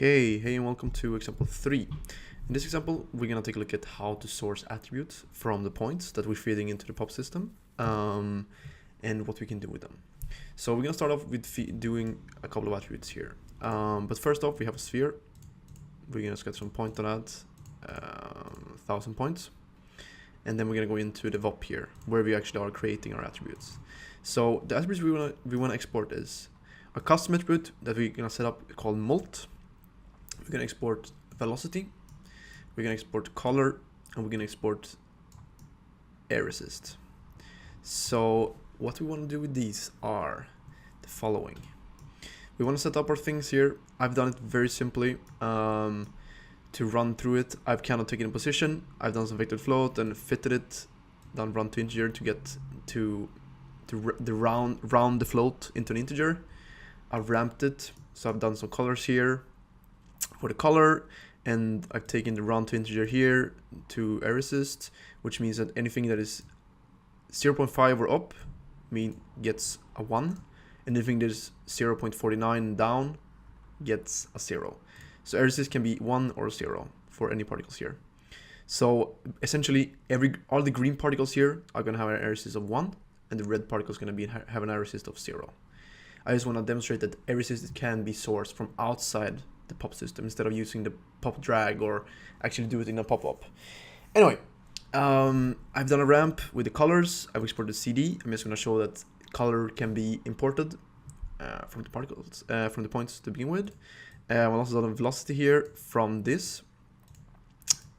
Okay, hey and welcome to example 3. In this example, we're going to take a look at how to source attributes from the points that we're feeding into the pop system and what we can do with them. So we're going to start off with doing a couple of attributes here. But first off, we have a sphere. We're going to get some point on that, 1000 points. And then we're going to go into the VOP here, where we actually are creating our attributes. So the attributes we want to export is a custom attribute that we're going to set up called molt. We're going to export velocity, we're going to export color, and we're going to export air resist. So what we want to do with these are the following. We want to set up our things here. I've done it very simply. To run through it, I've kind of taken a position, I've done some vector float and fitted it, done run to integer to get to round the float into an integer. I've ramped it, so I've done some colors here for the color, and I've taken the round to integer here to air resist, which means that anything that is 0.5 or up gets a 1, and anything that is 0.49 down gets a 0. So air resist can be 1 or 0 for any particles here. So essentially all the green particles here are going to have an air resist of 1, and the red particle is going to have an air resist of 0. I just want to demonstrate that air resist can be sourced from outside the pop system instead of using the pop drag or actually do it in a pop-up. Anyway, I've done a ramp with the colors. I've exported CD. I'm just going to show that color can be imported from the particles, from the points to begin with. I've also done a velocity here from this,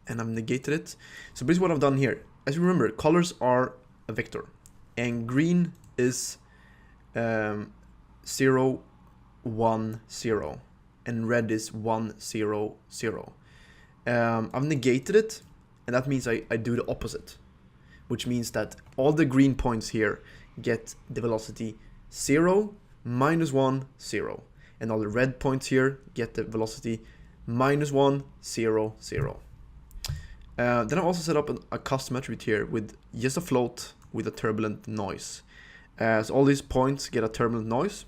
and I've negated it. So basically what I've done here, as you remember, colors are a vector, and green is 0, 1, 0, and red is 1, 0, 0. I've negated it, and that means I do the opposite, which means that all the green points here get the velocity 0, -1, 0. And all the red points here get the velocity -1, 0, 0. Then I also set up a custom attribute here with just a float with a turbulent noise. So all these points get a turbulent noise.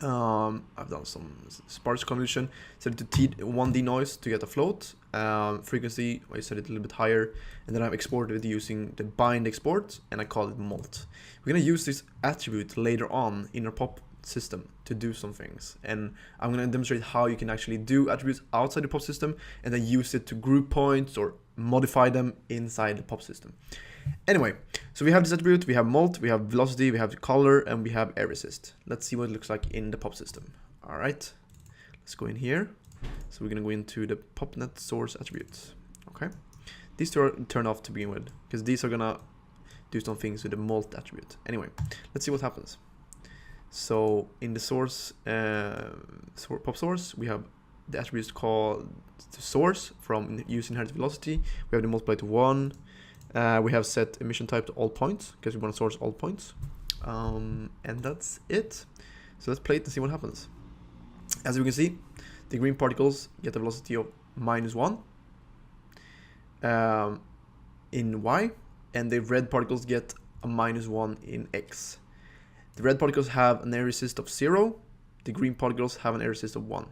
I've done some sparse convolution, set it to T1D noise to get a float. Frequency, I set it a little bit higher, and then I've exported it using the bind export, and I call it molt. We're going to use this attribute later on in our pop system to do some things, and I'm going to demonstrate how you can actually do attributes outside the pop system and then use it to group points or modify them inside the pop system. Anyway, so we have this attribute, we have molt, we have velocity, we have color, and we have air resist. Let's see what it looks like in the pop system. All right, let's go in here. So we're going to go into the popnet source attributes. Okay, these two are turned off to begin with because these are going to do some things with the molt attribute. Anyway, let's see what happens. So in the source, pop source, we have the attributes called the source from use inherited velocity. We have the multiply to 1. We have set emission type to all points because we want to source all points. And that's it. So let's play it and see what happens. As you can see, the green particles get a velocity of -1 in y, and the red particles get a -1 in x. The red particles have an air resist of 0. The green particles have an air resist of 1.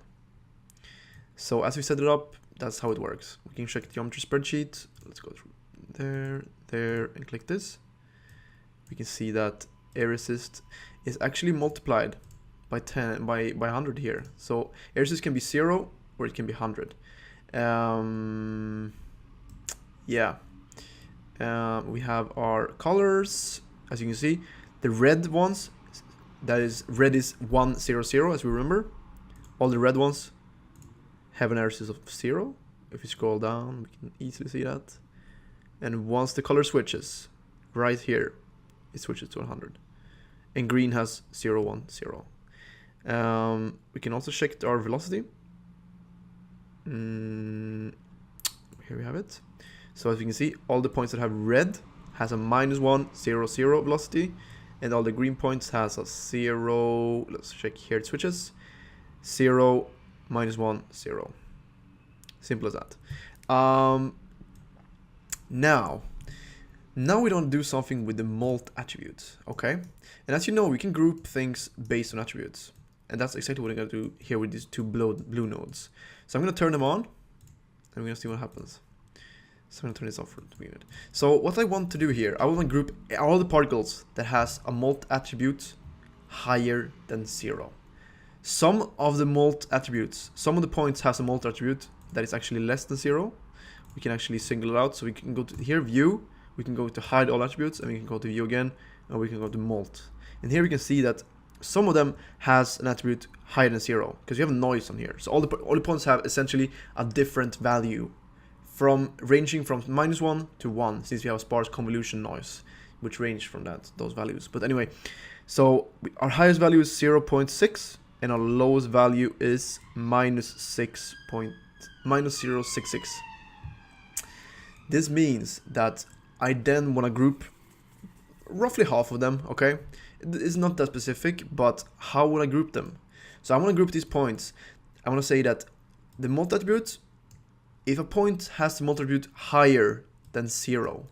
So as we set it up, that's how it works. We can check the geometry spreadsheet. Let's go through there, and click this. We can see that air resist is actually multiplied by 100 here. So air resist can be 0 or it can be 100. We have our colors. As you can see, the red ones, red is 1, 0, 0, as we remember. All the red ones have an air resist of 0. If we scroll down, we can easily see that. And once the color switches, right here, it switches to 100. And green has 0, 1, 0. We can also check our velocity. Here we have it. So as you can see, all the points that have red has a -1, 0, 0 velocity. And all the green points has a 0, let's check here, it switches, 0, -1, 0. Simple as that. Now we don't do something with the molt attribute, okay? And as you know, we can group things based on attributes. And that's exactly what I'm going to do here with these two blue nodes. So I'm going to turn them on, and we're going to see what happens. So I'm going to turn this off for a minute. So what I want to do here, I want to group all the particles that has a molt attribute higher than 0. Some of the molt attributes, some of the points has a molt attribute that is actually less than 0. We can actually single it out. So we can go to here, view, we can go to hide all attributes, and we can go to view again, and we can go to molt. And here we can see that some of them has an attribute higher than 0, because you have noise on here. So all the points have essentially a different value, from ranging from -1 to 1, since we have a sparse convolution noise, which range from those values. But anyway, so our highest value is 0.6, and our lowest value is -0.66. This means that I then want to group roughly half of them, okay? It's not that specific, but how would I group them? So I want to group these points. I want to say that the molt attribute, if a point has the molt attribute higher than 0,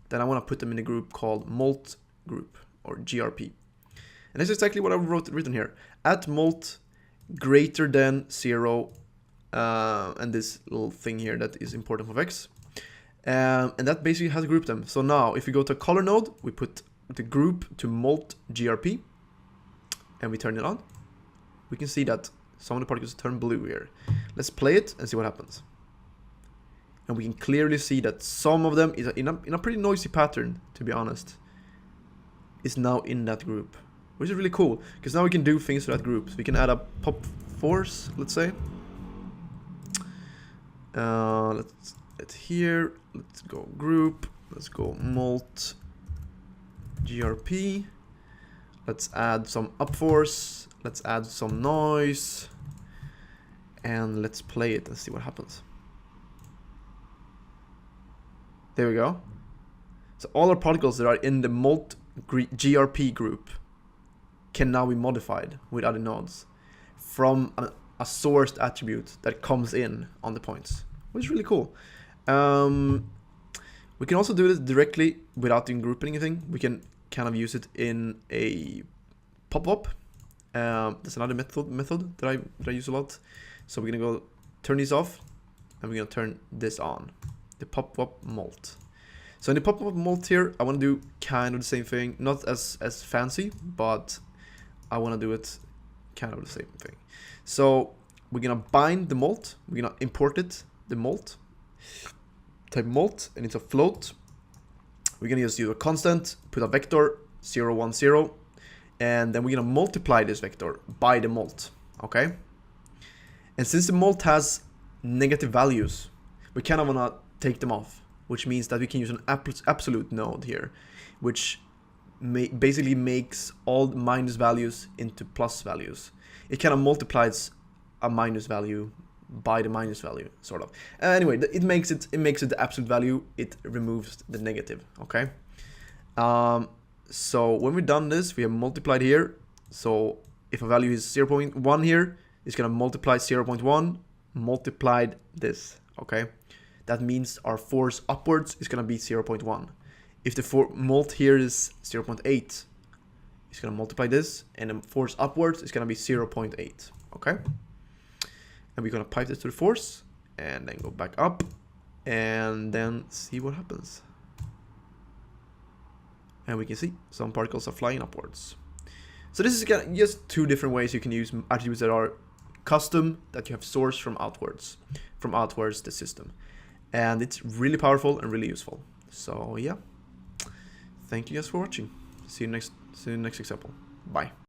then I want to put them in a group called molt group, or GRP. And that's exactly what I've written here. At molt greater than 0, and this little thing here that is important for x. And that basically has grouped them. So now if we go to a color node, we put the group to molt GRP, and we turn it on. We can see that some of the particles turn blue here. Let's play it and see what happens. And we can clearly see that some of them is in a pretty noisy pattern, to be honest, is now in that group, which is really cool, because now we can do things to that group. So we can add a pop force, let's say. Let's get here. Let's go group. Let's go molt GRP. Let's add some up force. Let's add some noise. And let's play it and see what happens. There we go. So all our particles that are in the molt GRP group can now be modified with other nodes from a sourced attribute that comes in on the points, which is really cool. We can also do this directly without even grouping anything. We can kind of use it in a pop-up. That's another method that I use a lot. So we're gonna go turn these off, and we're gonna turn this on, the pop-up molt. So in the pop-up molt here, I want to do kind of the same thing, not as fancy, but I want to do it kind of the same thing. So we're gonna bind the molt, we're gonna import it, the molt, type molt, and it's a float. We're gonna just use a constant, put a vector 0, 1, 0, and then we're gonna multiply this vector by the molt, okay? And since the molt has negative values, we kind of wanna take them off, which means that we can use an absolute node here, which basically makes all minus values into plus values. It kind of multiplies a minus value by the minus value, sort of. Anyway, it makes it the absolute value. It removes the negative. Okay. So when we've done this, we have multiplied here. So if a value is 0.1 here, it's gonna multiply 0.1 multiplied this. Okay. That means our force upwards is gonna be 0.1. If the molt here is 0.8, it's gonna multiply this, and the force upwards is gonna be 0.8. Okay. And we're gonna pipe this to the force, and then go back up, and then see what happens. And we can see some particles are flying upwards. So this is just two different ways you can use attributes that are custom, that you have sourced from outwards the system. And it's really powerful and really useful. So yeah, thank you guys for watching. See you next example. Bye.